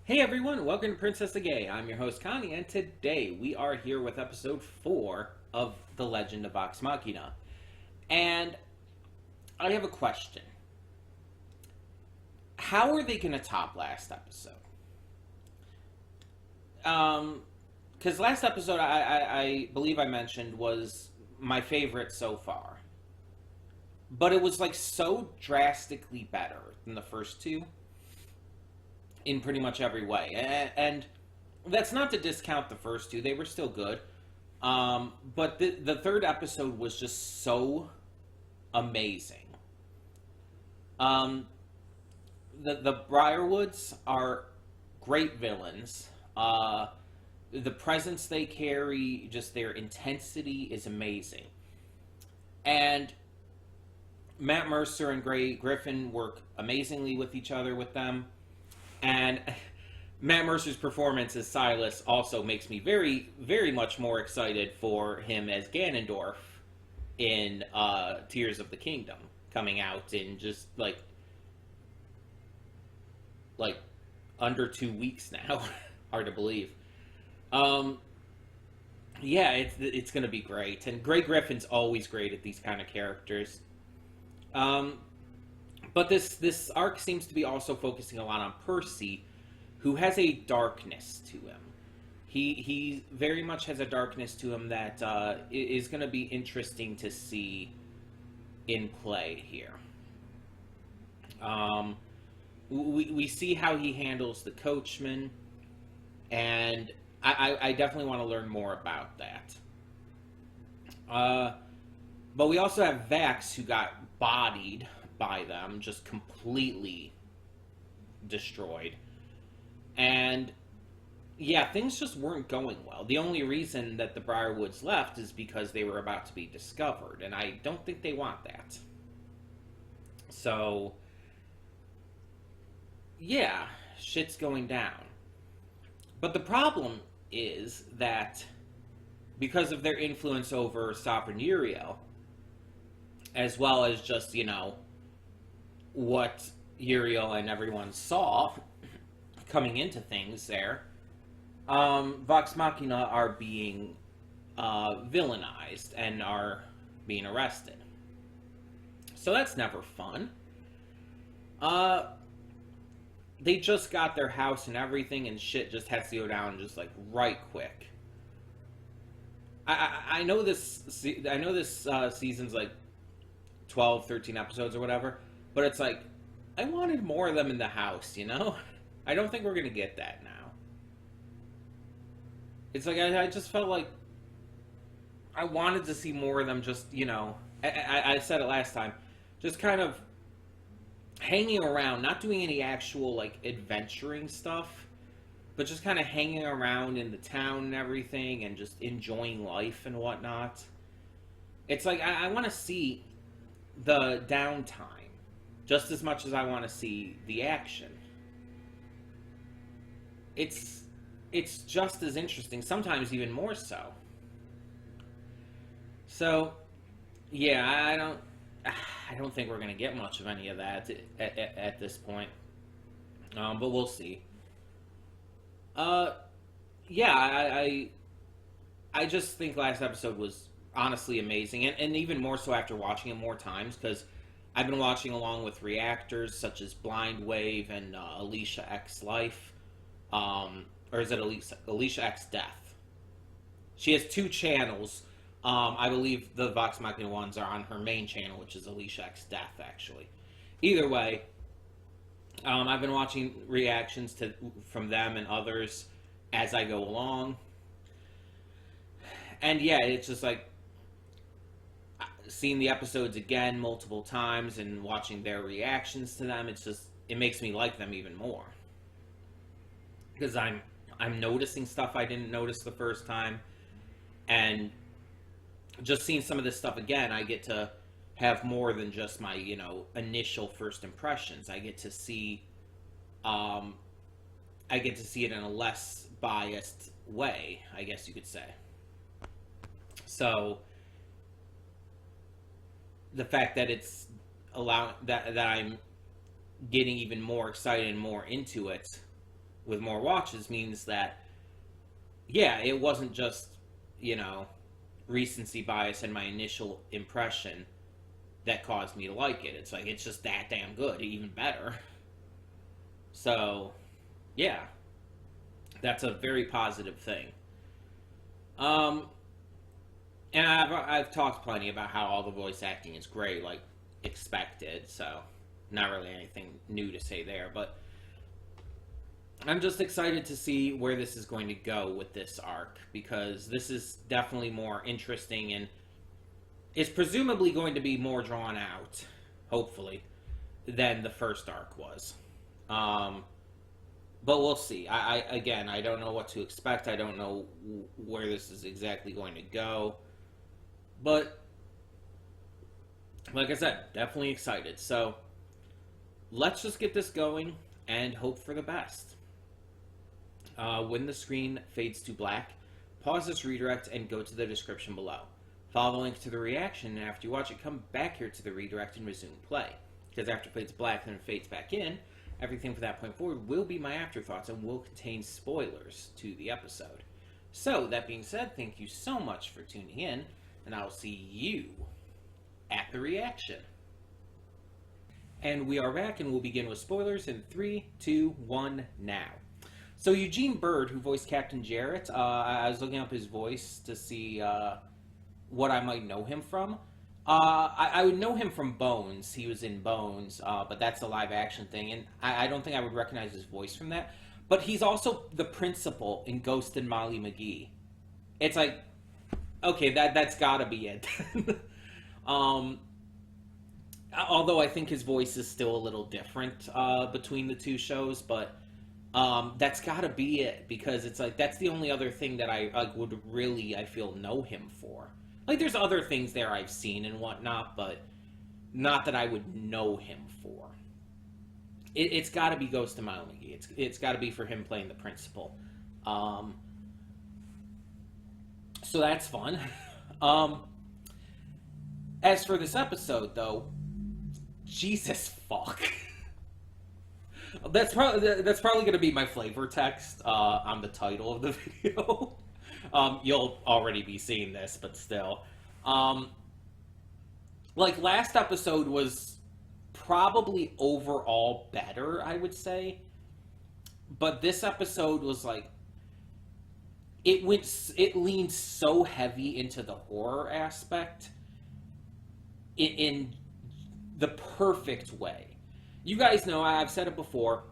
Hey everyone, welcome to Princess of Gay. I'm your host Connie, and today we are here with episode 4 of The Legend of Vox Machina. And I have a question. How are they going to top last episode? Because last episode I believe I mentioned was my favorite so far. But it was like so drastically better than the first two in pretty much every way. And that's not to discount the first two, they were still good. But the third episode was just so amazing. Um, the Briarwoods are great villains. The presence they carry, just their intensity is amazing. And Matt Mercer and Gray Griffin work amazingly with each other with them. And Matt Mercer's performance as Silas also makes me very, very much more excited for him as Ganondorf in Tears of the Kingdom, coming out in just like under 2 weeks now. Hard to believe. Yeah, it's gonna be great, and Gray Griffin's always great at these kind of characters. Um, but this arc seems to be also focusing a lot on Percy, who has a darkness to him. He very much has a darkness to him that is going to be interesting to see in play here. We see how he handles the coachman, and I definitely want to learn more about that. But we also have Vax, who got bodied by them, just completely destroyed. And yeah, things just weren't going well. The only reason that the Briarwoods left is because they were about to be discovered, and I don't think they want that. So yeah, shit's going down. But the problem is that because of their influence over Sovereign Uriel, as well as just, what Uriel and everyone saw coming into things there, Vox Machina are being villainized and are being arrested. So that's never fun. They just got their house and everything, and shit just has to go down just like right quick. I know this season's like 12, 13 episodes or whatever, but it's like, I wanted more of them in the house, I don't think we're going to get that now. It's like, I just felt like I wanted to see more of them just, I said it last time, just kind of hanging around, not doing any actual, like, adventuring stuff, but just kind of hanging around in the town and everything and just enjoying life and whatnot. It's like, I want to see the downtime just as much as I want to see the action. It's just as interesting, sometimes even more so. So, yeah, I don't think we're gonna get much of any of that at this point. But we'll see. Yeah, I just think last episode was honestly amazing, and even more so after watching it more times, because I've been watching along with reactors such as Blind Wave and Alicia X Life, or is it Alicia X Death? She has 2 channels. I believe the Vox Machina ones are on her main channel, which is Alicia X Death, actually. Either way, I've been watching reactions from them and others as I go along. And yeah, it's just like seeing the episodes again multiple times and watching their reactions to them. It makes me like them even more. Because I'm noticing stuff I didn't notice the first time, and just seeing some of this stuff again, I get to have more than just my, initial first impressions. I get to see it in a less biased way, I guess you could say. So the fact that it's that I'm getting even more excited and more into it with more watches means that, yeah, it wasn't just, recency bias and my initial impression that caused me to like it. It's like, it's just that damn good, even better. So, yeah, that's a very positive thing. Um, and I've talked plenty about how all the voice acting is great, like expected. So, not really anything new to say there, but I'm just excited to see where this is going to go with this arc, because this is definitely more interesting and is presumably going to be more drawn out, hopefully, than the first arc was. Um, but we'll see. I don't know what to expect. I don't know where this is exactly going to go. But like I said, definitely excited. So let's just get this going and hope for the best. When the screen fades to black, pause this redirect and go to the description below. Follow the link to the reaction, and after you watch it, come back here to the redirect and resume play. Because after it fades black and then it fades back in, everything from that point forward will be my afterthoughts and will contain spoilers to the episode. So, that being said, thank you so much for tuning in, and I will see you at the reaction. And we are back, and we'll begin with spoilers in 3, 2, 1, now. So Eugene Bird, who voiced Captain Jarrett, I was looking up his voice to see what I might know him from. I would know him from Bones. He was in Bones, but that's a live action thing, and I don't think I would recognize his voice from that. But he's also the principal in Ghost and Molly McGee. It's like, okay, that's gotta be it. Although I think his voice is still a little different between the two shows, but that's gotta be it, because it's like, that's the only other thing that I would really, I feel, know him for. Like, there's other things there I've seen and whatnot, but not that I would know him for. It's got to be Ghost of Molly McGee. It's got to be for him playing the principal. So that's fun. As for this episode, though, Jesus fuck. That's probably going to be my flavor text on the title of the video. You'll already be seeing this, but still. Like, last episode was probably overall better, I would say. But this episode was like, it leaned so heavy into the horror aspect in the perfect way. You guys know, I've said it before,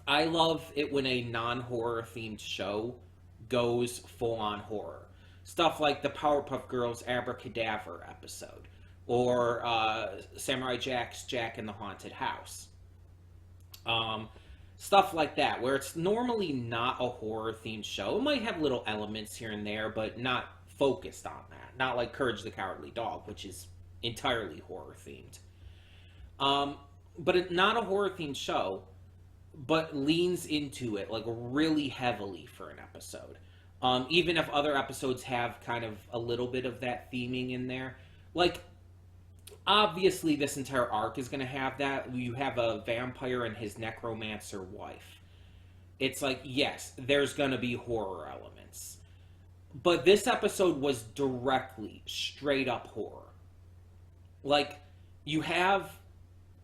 I love it when a non-horror themed show goes full-on horror. Stuff like the Powerpuff Girls Abracadabra episode, or Samurai Jack's Jack in the Haunted House. Stuff like that, where it's normally not a horror-themed show. It might have little elements here and there, but not focused on that. Not like Courage the Cowardly Dog, which is entirely horror-themed. But it's not a horror-themed show, but leans into it like really heavily for an episode. Even if other episodes have kind of a little bit of that theming in there. Like, obviously this entire arc is going to have that. You have a vampire and his necromancer wife. It's like, yes, there's going to be horror elements. But this episode was directly, straight up horror. Like, you have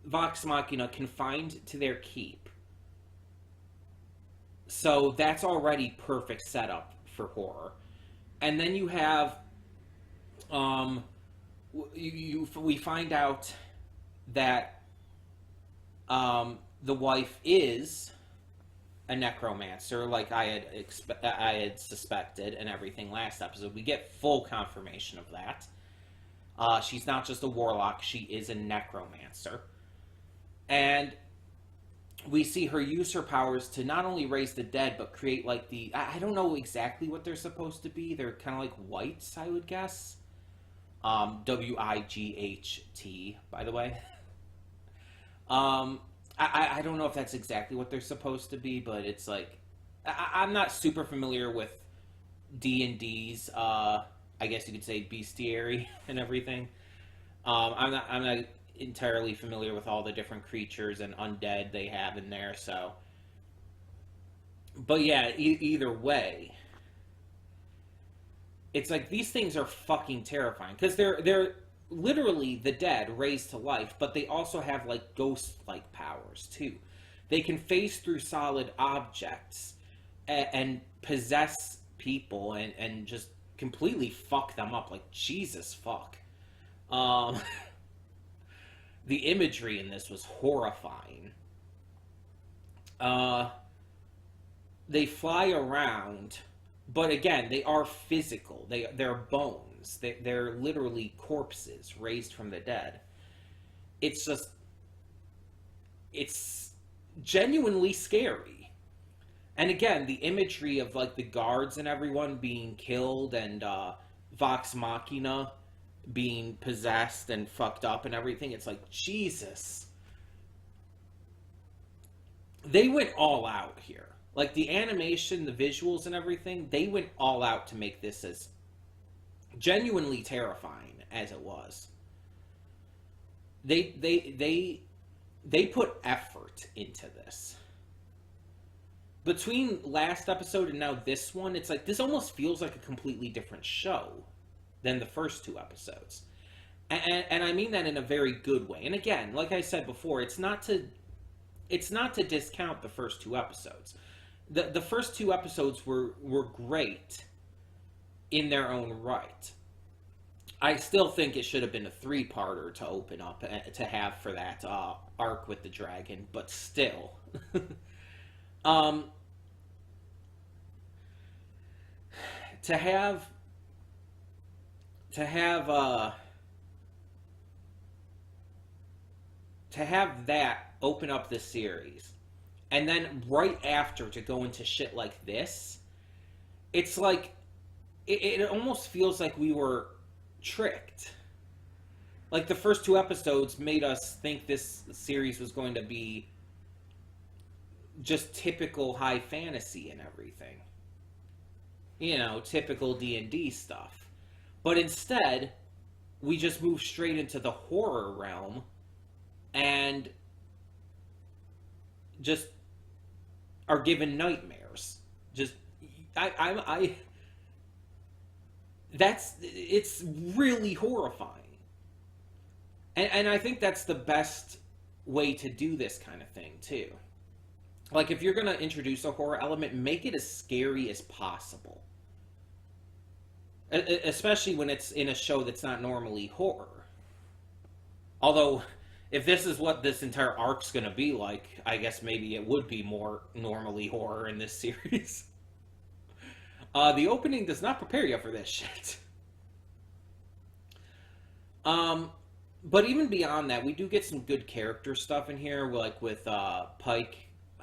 Vox Machina confined to their keep. So that's already perfect setup for horror. And then you have, we find out that the wife is a necromancer, like I had suspected and everything last episode. We get full confirmation of that. She's not just a warlock, she is a necromancer. And we see her use her powers to not only raise the dead, but create like I don't know exactly what they're supposed to be. They're kind of like wights, I would guess. W-I-G-H-T, by the way. I don't know if that's exactly what they're supposed to be, but it's like, I'm not super familiar with D&D's, I guess you could say, bestiary and everything. I'm not entirely familiar with all the different creatures and undead they have in there, so But yeah, either way, it's like these things are fucking terrifying because they're literally the dead raised to life, but they also have like ghost like powers too. They can phase through solid objects and possess people and just completely fuck them up. Like Jesus fuck. Um, the imagery in this was horrifying. Uh, they fly around, but again, they are physical. They're bones. They're literally corpses raised from the dead. It's just it's genuinely scary. And again, the imagery of like the guards and everyone being killed and Vox Machina being possessed and fucked up and everything. It's like Jesus. They went all out here. Like the animation, the visuals, and everything, they went all out to make this as genuinely terrifying as it was. They put effort into this. Between last episode and now this one, it's like this almost feels like a completely different show than the first two episodes. And I mean that in a very good way. And again, like I said before, it's not to discount the first two episodes. The first two episodes were great in their own right. I still think it should have been a three-parter to open up to have for that arc with the dragon, but still, um, to have to have uh, to have that open up the series, and then right after to go into shit like this, it's like it almost feels like we were tricked. Like the first two episodes made us think this series was going to be just typical high fantasy and everything. You know, typical D&D stuff. But instead, we just move straight into the horror realm and just are given nightmares. Just I that's it's really horrifying. And I think that's the best way to do this kind of thing too. Like if you're going to introduce a horror element, make it as scary as possible. Especially when it's in a show that's not normally horror. Although if this is what this entire arc's going to be like, I guess maybe it would be more normally horror in this series. The opening does not prepare you for this shit. But even beyond that, we do get some good character stuff in here, like with Pike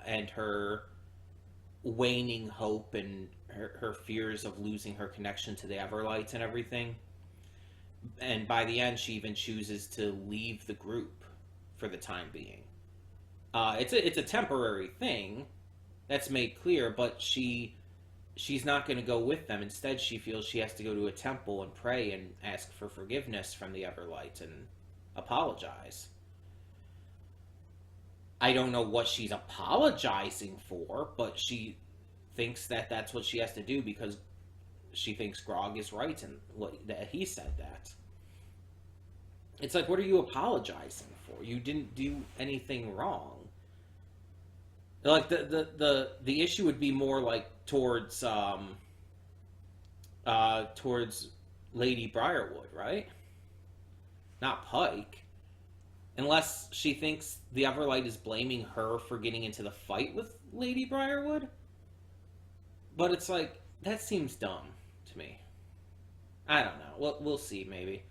and her waning hope and her fears of losing her connection to the Everlights and everything. And by the end, she even chooses to leave the group for the time being. It's a temporary thing that's made clear, but she's not going to go with them. Instead, she feels she has to go to a temple and pray and ask for forgiveness from the Everlight and apologize. I don't know what she's apologizing for, but she thinks that that's what she has to do because she thinks Grog is right and that he said that. It's like, what are you apologizing for? You didn't do anything wrong. Like the issue would be more like towards Lady Briarwood, right? Not Pike. Unless she thinks the Everlight is blaming her for getting into the fight with Lady Briarwood. But it's like, that seems dumb to me. I don't know. We'll see, maybe.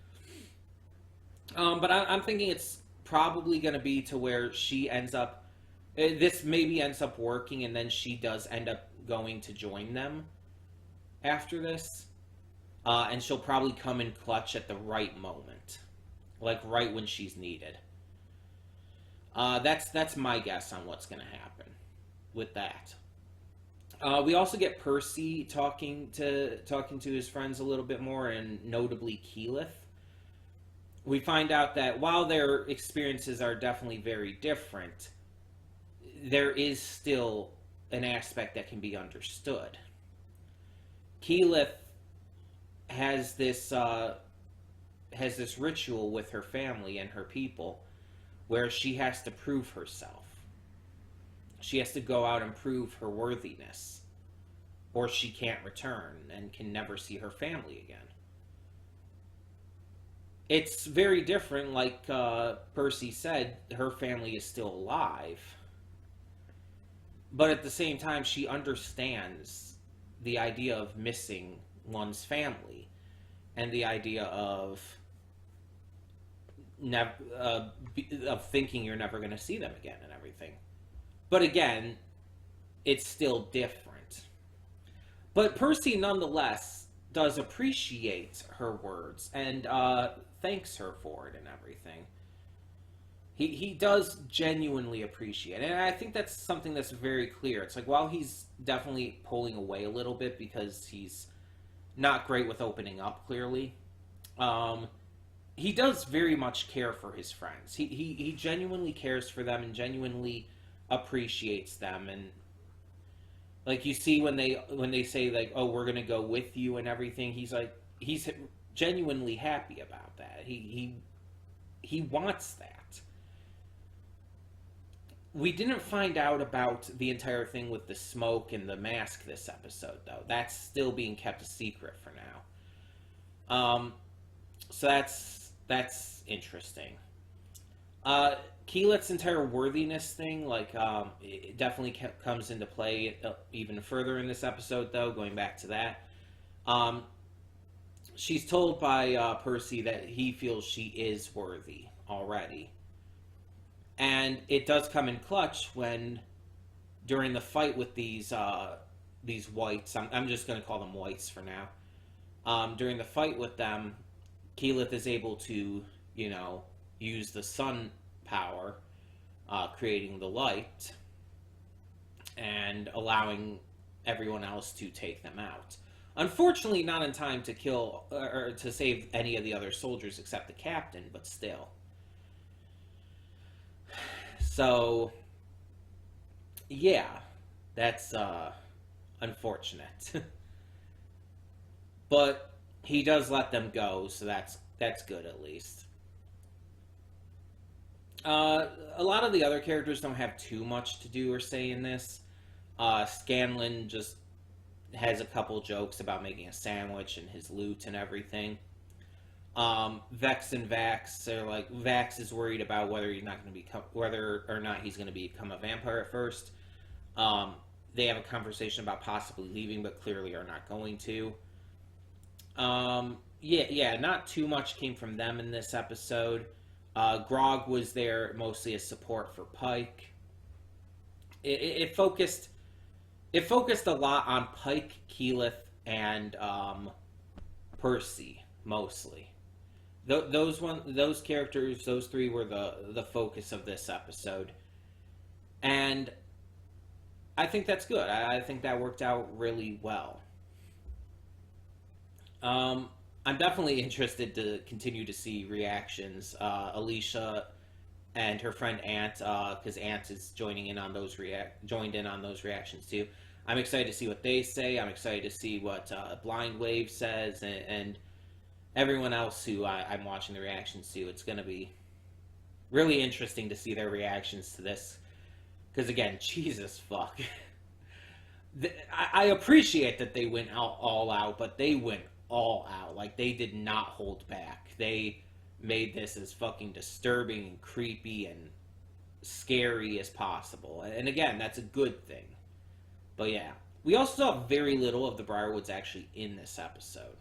But I'm thinking it's probably going to be to where she ends up... This maybe ends up working, and then she does end up going to join them after this. And she'll probably come in clutch at the right moment. Like, right when she's needed. That's my guess on what's going to happen with that. We also get Percy talking to his friends a little bit more, and notably Keyleth. We find out that while their experiences are definitely very different, there is still an aspect that can be understood. Keyleth has this ritual with her family and her people where she has to prove herself. She has to go out and prove her worthiness, or she can't return and can never see her family again. It's very different, like Percy said, her family is still alive. But at the same time, she understands the idea of missing one's family and the idea of thinking you're never going to see them again and everything. But again, it's still different. But Percy, nonetheless, does appreciate her words and thanks her for it and everything. He does genuinely appreciate it. And I think that's something that's very clear. It's like, while he's definitely pulling away a little bit because he's not great with opening up, clearly, he does very much care for his friends. He genuinely cares for them and genuinely appreciates them. And like, you see when they say, like, oh, we're gonna go with you and everything, he's genuinely happy about that. He wants that. We didn't find out about the entire thing with the smoke and the mask this episode, though. That's still being kept a secret for now. So that's interesting. Keyleth's entire worthiness thing, like, it definitely comes into play even further in this episode, though, going back to that. She's told by Percy that he feels she is worthy already. And it does come in clutch when, during the fight with these whites, I'm just going to call them whites for now. During the fight with them, Keyleth is able to, use the sun power, creating the light, and allowing everyone else to take them out. Unfortunately, not in time to kill or to save any of the other soldiers except the captain, but still. So, yeah, that's unfortunate. But he does let them go, so that's good at least. A lot of the other characters don't have too much to do or say in this. Scanlan just has a couple jokes about making a sandwich and his loot and everything. Vex and Vax are like, Vax is worried about whether or not he's going to become a vampire at first. They have a conversation about possibly leaving, but clearly are not going to. Not too much came from them in this episode. Grog was there mostly as support for Pike. It focused a lot on Pike, Keyleth, and Percy mostly. Those characters, those three were the focus of this episode, and I think that's good. I think that worked out really well. I'm definitely interested to continue to see reactions. Alicia and her friend Ant, because Ant is joined in on those reactions too. I'm excited to see what they say. I'm excited to see what Blind Wave says, and everyone else who I'm watching the reactions to. It's going to be really interesting to see their reactions to this. Because again, Jesus fuck. I appreciate that they went all out, but they went all out. Like, they did not hold back. They made this as fucking disturbing and creepy and scary as possible. And again, that's a good thing. But yeah. We also saw very little of the Briarwoods actually in this episode.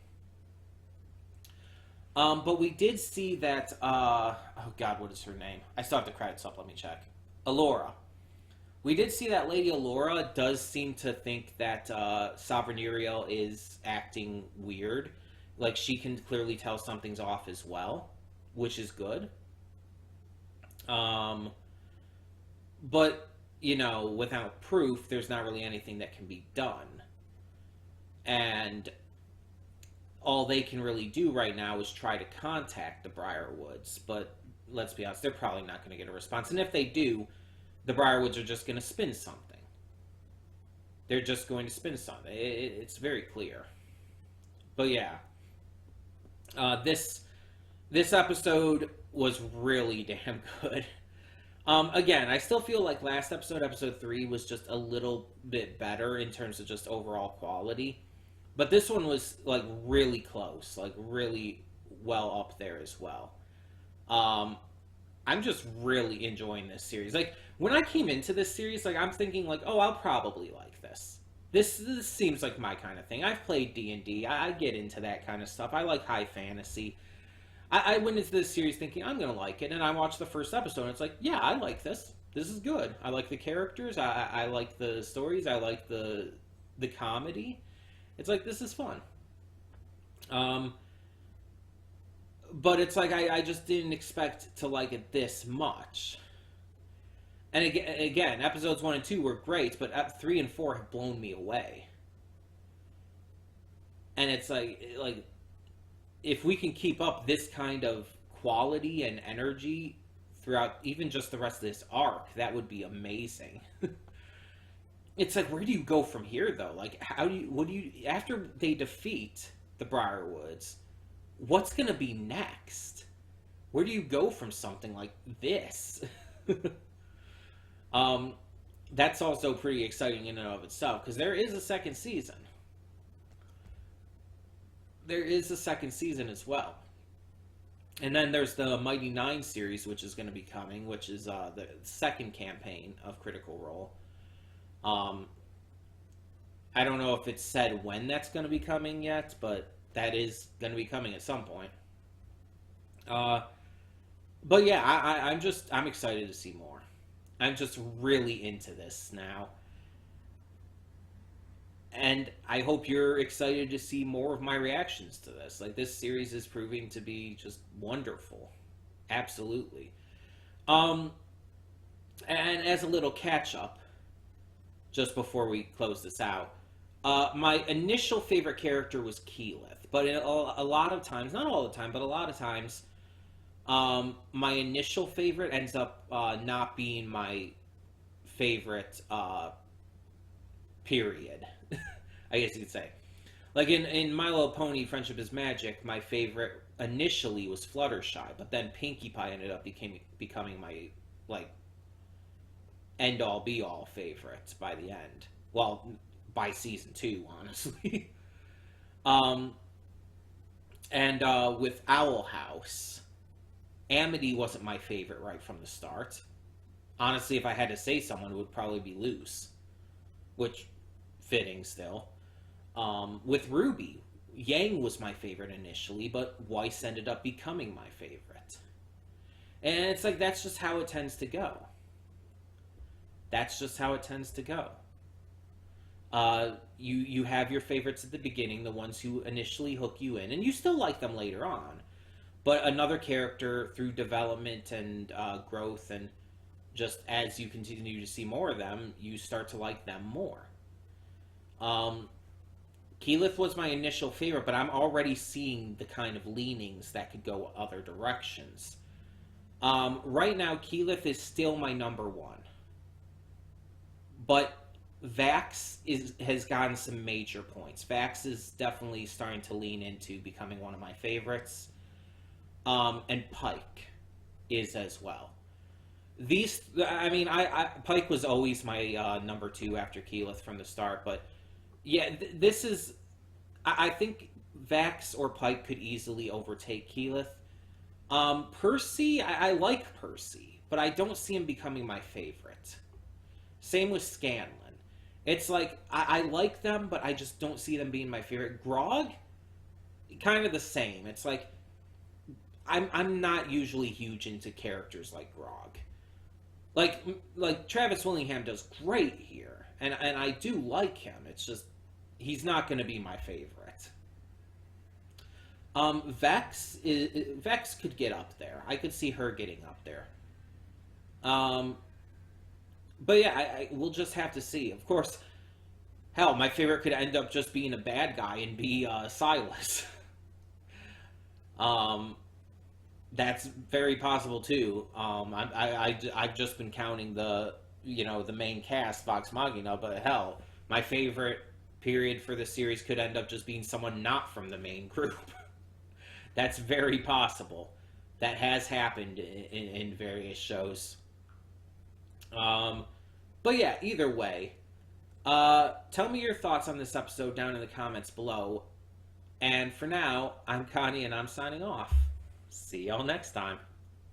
But we did see that, oh god, what is her name? I still have the credits up, let me check. Allura. We did see that Lady Allura does seem to think that Sovereign Uriel is acting weird. Like, she can clearly tell something's off as well, which is good. But, without proof, there's not really anything that can be done. And all they can really do right now is try to contact the Briarwoods. But let's be honest, they're probably not going to get a response. And if they do, the Briarwoods are just going to spin something. They're just going to spin something. It's very clear. But yeah, this episode was really damn good. Again, I still feel like last episode, episode 3, was just a little bit better in terms of just overall quality. But this one was like really close, like really well up there as well. Um, I'm just really enjoying this series. Like when I came into this series, like I'm thinking like, oh, I'll probably like this. This seems like my kind of thing. I've played D&D. I get into that kind of stuff. I like high fantasy. I went into this series thinking I'm gonna like it, and I watched the first episode, and it's like, yeah, I like this. This is good. I like the characters. I like the stories. I like the comedy. It's like this is fun. Um, but it's like I just didn't expect to like it this much. And again, episodes 1 and 2 were great, but 3 and 4 have blown me away. And it's like if we can keep up this kind of quality and energy throughout even just the rest of this arc, that would be amazing. It's like, where do you go from here, though? Like, what do you, after they defeat the Briarwoods, what's going to be next? Where do you go from something like this? um, that's also pretty exciting in and of itself, because there is a second season. There is a second season as well. And then there's the Mighty Nine series, which is going to be coming, which is the second campaign of Critical Role. Um, I don't know if it's said when that's going to be coming yet, but that is going to be coming at some point. But yeah, I'm excited to see more. I'm just really into this now. And I hope you're excited to see more of my reactions to this. Like, this series is proving to be just wonderful. Absolutely. Um, and as a little catch up, just before we close this out, my initial favorite character was Keyleth. But a lot of times, not all the time, but a lot of times, my initial favorite ends up not being my favorite, period. I guess you could say. Like in My Little Pony, Friendship is Magic, my favorite initially was Fluttershy, but then Pinkie Pie ended up becoming my, like, end-all, be-all favorite by the end. Well, by season 2, honestly. um, and with Owl House, Amity wasn't my favorite right from the start. Honestly, if I had to say someone, it would probably be Luce, which, fitting still. With Ruby, Yang was my favorite initially, but Weiss ended up becoming my favorite. And it's like, that's just how it tends to go. That's just how it tends to go. You have your favorites at the beginning, the ones who initially hook you in, and you still like them later on. But another character, through development and growth, and just as you continue to see more of them, you start to like them more. Keyleth was my initial favorite, but I'm already seeing the kind of leanings that could go other directions. Right now, Keyleth is still my number 1. But Vax has gotten some major points. Vax is definitely starting to lean into becoming one of my favorites. And Pike is as well. Pike was always my number 2 after Keyleth from the start, but yeah, this is, I think Vax or Pike could easily overtake Keyleth. Percy, I like Percy, but I don't see him becoming my favorite. Same with Scanlan. It's like, I like them, but I just don't see them being my favorite. Grog, kind of the same. It's like, I'm not usually huge into characters like Grog. Like Travis Willingham does great here, and I do like him. It's just, he's not going to be my favorite. Vex could get up there. I could see her getting up there. But yeah, we'll just have to see. Of course, hell, my favorite could end up just being a bad guy and be Silas. That's very possible too. I've just been counting the main cast, Vox Machina, but hell, My favorite period for the series could end up just being someone not from the main group. That's very possible. That has happened in various shows. But yeah, either way, tell me your thoughts on this episode down in the comments below. And for now, I'm Connie and I'm signing off. See y'all next time.